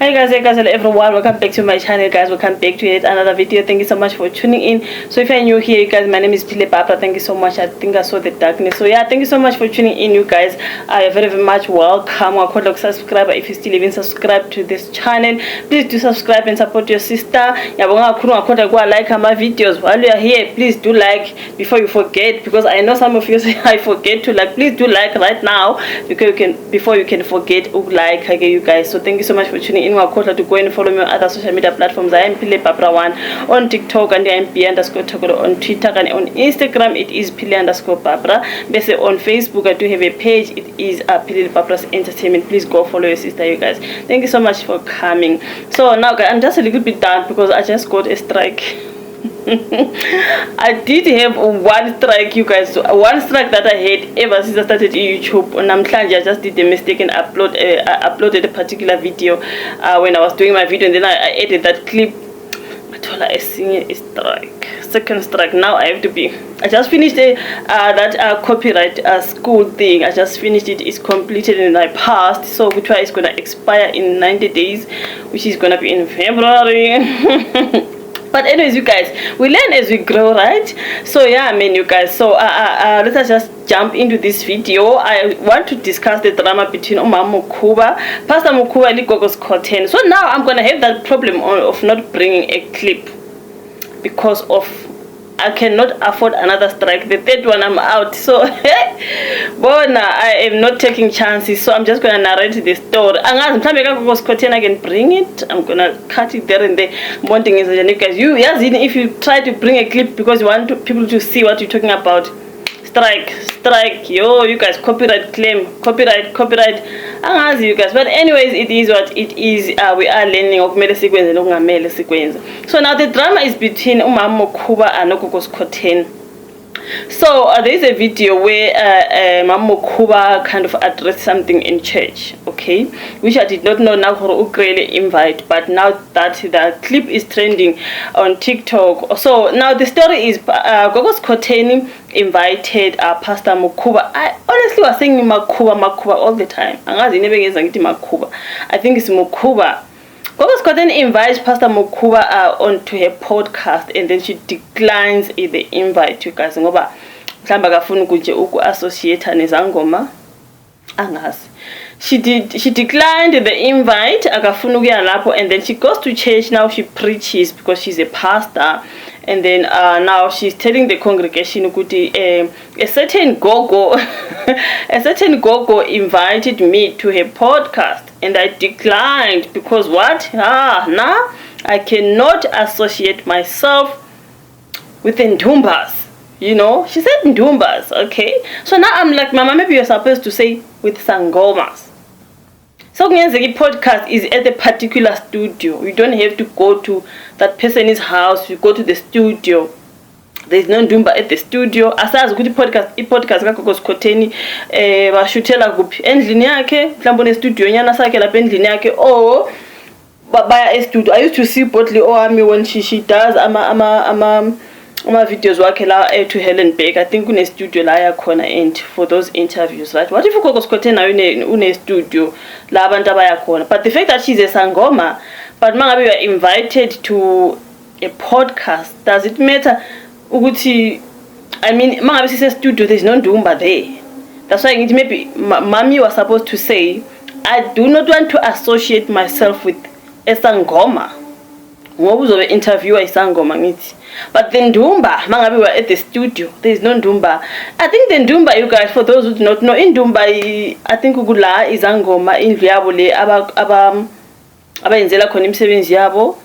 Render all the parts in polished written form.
Hey guys, hello everyone, welcome back to my channel guys, welcome back to yet another video. Thank you so much for tuning in. So if you're new here, you guys, my name is Pile Papa. Thank you so much. I think I saw the darkness. So yeah, thank you so much for tuning in, you guys. I very, very much welcome. I could subscribe if you still even subscribe to this channel. Please do subscribe and support your sister. Yeah, go like my videos while you are here. Please do like before you forget, because I know some of you say I forget to like. Please do like right now because before you can forget like you guys. So thank you so much for tuning in. To go and follow me on other social media platforms. I am Pile Papra1 on TikTok, and I am P_Tokolo on Twitter, and on Instagram it is Pile_Papra. Basically on Facebook I do have a page, it is Pile Papra's Entertainment. Please go follow your sister, you guys. Thank you so much for coming. So now guys, I'm just a little bit done because I just got a strike. I did have one strike, you guys. So one strike that I had ever since I started YouTube. On Namhlanje, I just did a mistake and uploaded a particular video when I was doing my video, and then I added that clip. I sing a strike, second strike. Now I have to be. I just finished that copyright school thing. I just finished it. It's completed and I passed. So which one is gonna expire in 90 days, which is gonna be in February. But anyways, you guys, we learn as we grow, right? So yeah, I mean, you guys, so let us just jump into this video. I want to discuss the drama between Makhuba, Pastor Makhuba, and Gogo Skhotheni. So now I'm gonna have that problem of not bringing a clip because of I cannot afford another strike. The third one I'm out. So Bona, I am not taking chances. So I'm just gonna narrate the story. I can bring it. I'm gonna cut it there and there. One thing is, guys, if you try to bring a clip because you want people to see what you're talking about, strike, yo, you guys, copyright claim, copyright. You guys, but anyways, it is what it is. We are learning of mele sequence and ungamele sequence. So now the drama is between Makhuba and Gogo Skhotheni. So there is a video where Makhuba kind of addressed something in church, okay, which I did not know now for Ukraine invite, but now that the clip is trending on TikTok. So now the story is Gogo Skhotheni invited Pastor Makhuba. I honestly was saying Makhuba all the time. I think it's Makhuba. Gogo Skhotheni invites Pastor Makhuba onto her podcast, and then she declines the invite, you guys. Ngoba mhlamba akafuna ukuje uku-associate nezangoma angazi. She declined the invite, akafuna ukuya lapho, and then she goes to church. Now she preaches because she's a pastor, and then now she's telling the congregation ukuthi a certain gogo invited me to her podcast, and I declined because what? I cannot associate myself with Ndumbas. You know, she said Ndumbas, okay? So now I'm like, Mama, maybe you're supposed to say with Sangomas. So the podcast is at a particular studio. You don't have to go to that person's house. You go to the studio. There's no Ndumba at the studio. Asazi ukuthi podcast kaGogo Skhotheni bashutela kuphi endlini yakhe, mhlawumbe ne studio nyana sakhe lapha endlini yakhe, or baya e studio. I used to see Botley Oami when she does ama videos wakhe la to Helen Beck. I think une studio la yakhona, and for those interviews, right? What if Gogo Skhotheni na une studio la abantu abayakhona? But the fact that she's a sangoma, but mangabe you are invited to a podcast, does it matter? Ukuthi, I mean, mangabe she's a studio, there's no Ndumba there. That's why maybe Mami was supposed to say, I do not want to associate myself with a sangoma. Ngoba uzobe interviewer isangoma ngithi. But the Ndumba, mangabe we are at the studio, there is no Ndumba. I think the Ndumba, you guys, for those who do not know, in Ndumba, I think ukula izangoma indlu yabo le abayenzela khona imisebenzi yabo,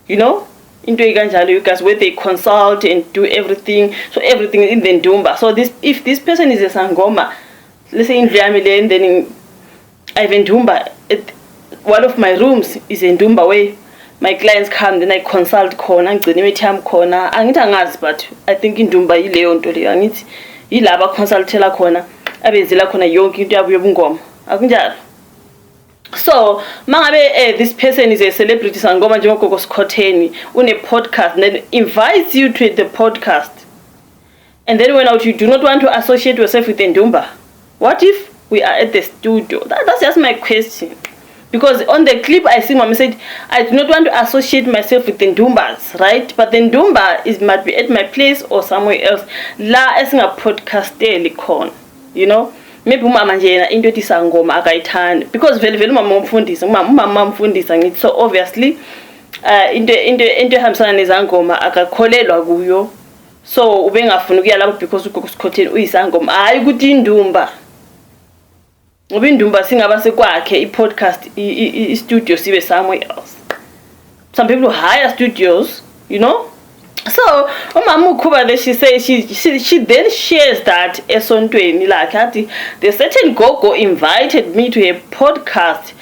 you know, into ikanjalo, you guys, where they consult and do everything. So everything is in the Ndumba. So if this person is a sangoma, let's say in Ndlu and then I have a Ndumba, one of my rooms is a Ndumba where my clients come, then I consult khona, ngicina imithi yami khona. Angithi angazi, but I think indumba yileyo nto leyo. Angithi yilaba consultela khona, abenzela khona yonke into yabo yobungoma. Akunjalo. So mangabe this person is a celebrity sangoma njengo Gogo Skhotheni, une podcast, then invites you to the podcast, and then when out you do not want to associate yourself with Ndumba. What if we are at the studio? That's just my question. Because on the clip I see Mama said, I do not want to associate myself with the Ndumbas, right? But the Ndumba might be at my place or somewhere else. La esinga podcasteli khona, you know? Maybe umama nje yena into ethi sangoma akayithandi, because vele umama umfundisa ngithi, so obviously into ehambisana nezangoma akakholelwa kuyo, so ubengafuna ukuya lapho because uGogo Skhotheni uyisangoma, hayi ukuthi indumba. Ngoba indumba singaba sekwakhe i-podcast i-studio sibe somewhere else. Some people hire studios, you know. So Mama Makhuba, she says she then shares that esontweni lakhe, the certain Gogo invited me to a podcast.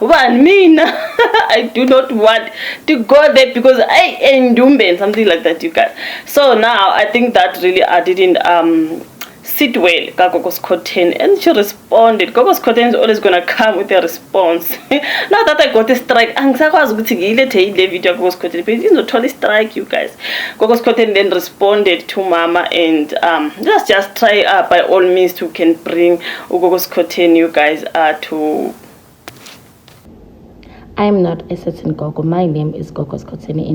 Mina I do not want to go there because I endumbe and something like that, you guys. So now I think that really I didn't sit well Gogo Skhotheni, and she responded. Gogo Skhotheni is always gonna come with a response. Now that I got a strike, angisakwazi ukuthi ngiyilethe ile video Gogo Skhotheni, but it's not only strike, you guys. Gogo Skhotheni then responded to Mama, and let's just try by all means to can bring Gogo Skhotheni, you guys, to. I am not a certain Gogo. My name is Gogo Skhotheni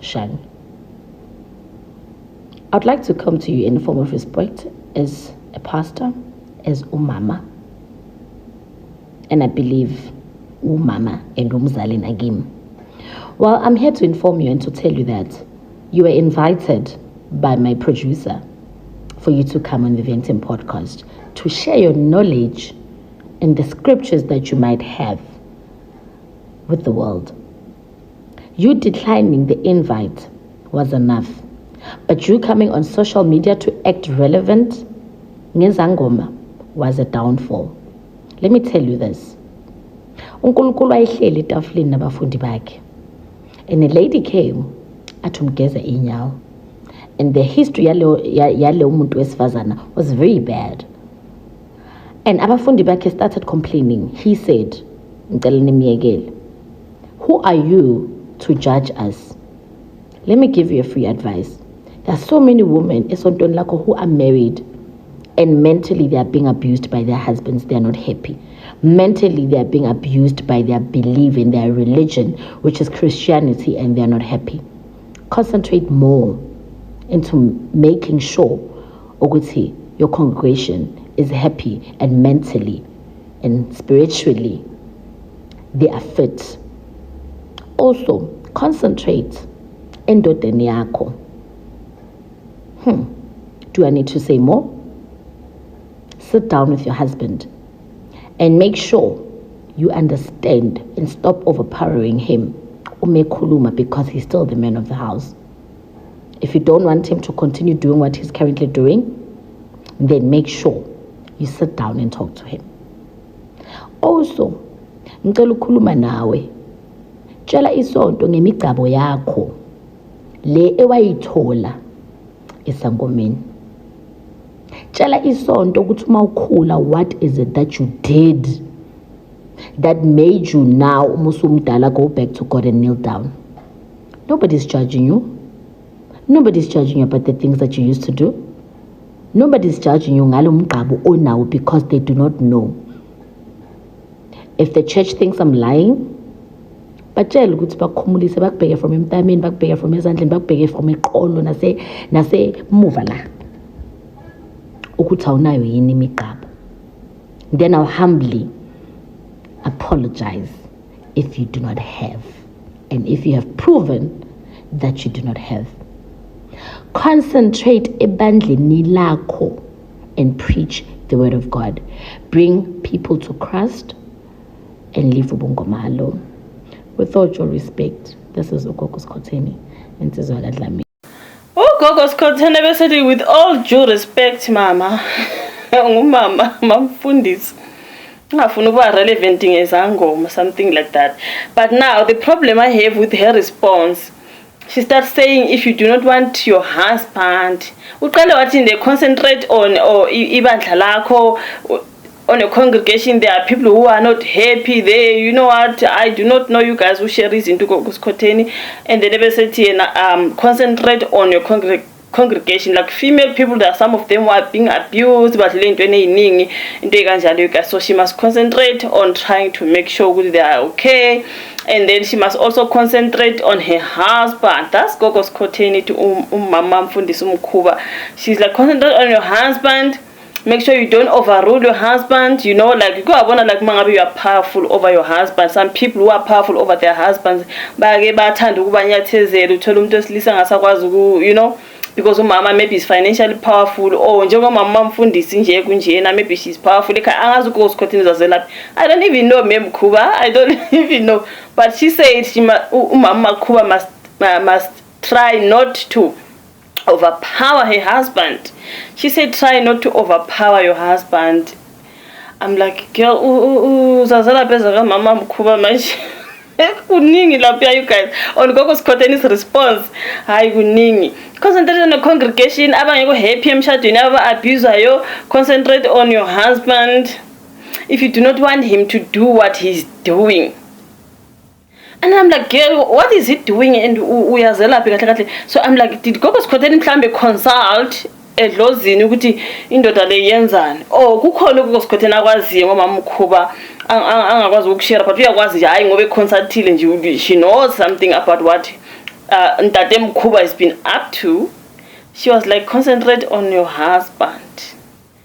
/Shani. I'd like to come to you in a form of respect as a pastor, as umama, and I believe umama and umzali nagim. Well, I'm here to inform you and to tell you that you were invited by my producer for you to come on the Venting podcast to share your knowledge and the scriptures that you might have with the world. You declining the invite was enough. But you coming on social media to act relevant, ngezangoma, was a downfall. Let me tell you this. uNkulunkulu wayehleli etafuleni nabafundi bakhe. And a lady came atumgeza inyawo. And the history yale umuntu wesifazana was very bad. And abafundi bakhe started complaining. He said, who are you to judge us? Let me give you a free advice. There are so many women who are married and mentally they are being abused by their husbands. They are not happy. Mentally they are being abused by their belief in their religion, which is Christianity, and they are not happy. Concentrate more into making sure your congregation is happy and mentally and spiritually they are fit. Also, concentrate endodeni yakho. Do I need to say more? Sit down with your husband and make sure you understand and stop overpowering him. Umekhuluma, because he's still the man of the house. If you don't want him to continue doing what he's currently doing, then make sure you sit down and talk to him. Also, ngicela ukukhuluma nawe. Tshela isonto ngemigcabo yakho le ewayithola esangomeni. Tshela isonto ukuthi uma ukhula, what is it that you did that made you now umusumdala go back to God and kneel down? Nobody's judging you. Nobody's judging you about the things that you used to do. Nobody's judging you ngalo mgcabo onawo because they do not know. If the church thinks I'm lying, batshela ukuthi bakhumulise, bakubheke from emtameni, bakubheke from ezandleni, bakubheke from eqolo nase muva la ukuthi awunayo yini imigqabo. Then I'll humbly apologize if you do not have, and if you have proven that you do not have. Concentrate ebandleni lakho and preach the word of God. Bring people to Christ and leave ubungoma alone. With all due respect, this is Gogo Skhotheni and Tizwala Dlamini. Oh, Gogo Skhotheni basically, with all due respect, Mama. Mama, mamfundis. Ngafuna ukuba relevant ngezangoma, something like that. But now the problem I have with her response, she starts saying, if you do not want your husband, uqale wathi they concentrate on or ibandla lakho, on a congregation. There are people who are not happy there. You know what? I do not know you guys who share this into Gogo Skhotheni, and the never said concentrate on your congregation, like female people, there are some of them who are being abused, but so she must concentrate on trying to make sure they are okay, and then she must also concentrate on her husband. That's Gogo Skhotheni to Mama Mfundisi Makhuba. She's like, concentrate on your husband. Make sure you don't overrule your husband. You know, like, you go abona like mangabe you are powerful over your husband. Some people who are powerful over their husbands, you know, because mama maybe is financially powerful, or maybe she's powerful. I don't even know Mem Kuba. I don't even know. But she said Mama Kuba must try not to overpower her husband. She said try not to overpower your husband. I'm like, girl, Zazala Bezara Mama Makhuba Mash. Kuningi lapia, you guys. On Gogo Skhotheni's response, hi kuningi. Concentrate on the congregation. Abang you happy you never abuse you. Concentrate on your husband. If you do not want him to do what he's doing. And I'm like, girl, what is he doing? And so I'm like, did Gogo Skhotheni mhlambe consult edlozini ukuthi indoda le yenzani? Oh, kukhona Gogo Skhotheni akwaziyo ngomama Makhuba angakwazi ukushare, but uyakwazi nje hayi ngoba econsultile nje, she knows something about what Ntate Makhuba has been up to. She was like, concentrate on your husband.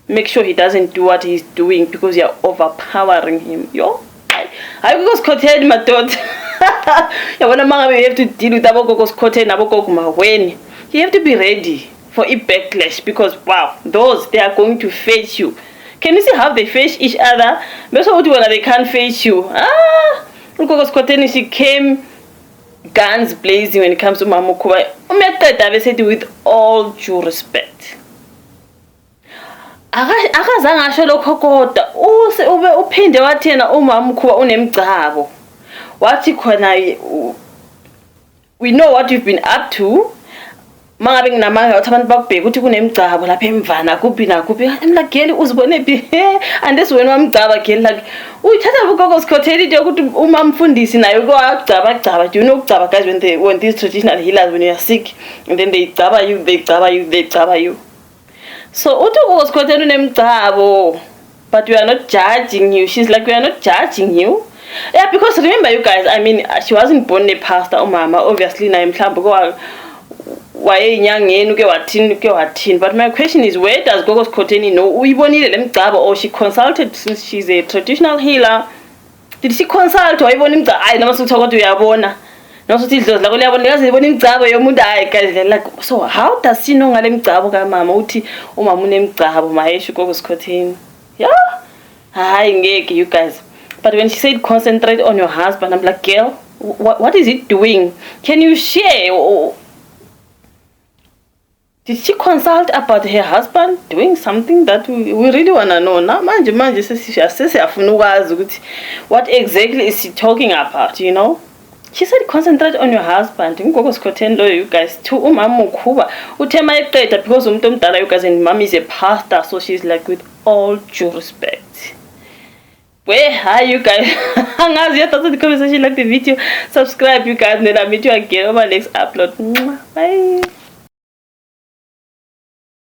Make sure he doesn't do what he's doing because you're overpowering him. Yo, I Gogo Skhotheni, my daughter. You have to deal with Gogo Skhotheni, wena. You have to be ready for a backlash because wow, they are going to face you. Can you see how they face each other? They can't face you. Gogo Skhotheni, she came guns blazing when it comes to Mama Makhuba. With all due respect. Akazange asho lokho kodwa uphinde wathena uMama Makhuba unemgcabo. Wathi khona, we know what you've been up to. Mangabe nginamanga ukuthi abantu bakubheka ukuthi kunemgcabo lapha emvana kuphi nakuphi. I'm like, girl, uzibone phi? And this wena wamgcaba, girl, like uyithatha Gogo Skhotheni nje ukuthi uma mfundisi naye kwagcaba. Do you know ukugcaba, guys, when these traditional healers, when you are sick and then they gcaba you. So uthi Gogo Skhotheni unemgcabo, but we are not judging you. She's like, we are not judging you. Yeah, because remember, you guys, I mean, she wasn't born a pastor or mama, obviously, but my question is, where does Gogo Skhotheni know? Or she consulted, since she's a traditional healer. Did she consult or even so how does she know you guys? But when she said concentrate on your husband, I'm like, girl, what is it doing? Can you share? Did she consult about her husband doing something that we really want to know? Now, what exactly is she talking about, you know? She said concentrate on your husband. Gogo Skhotheni, you guys, to Mama Makhuba. Because you guys, and Mom is a pastor, so she's like, with all due respect. Where are you guys? Hang out your thoughts in the comment section, like the video, subscribe, you guys, and then I'll meet you again on my next upload. Bye.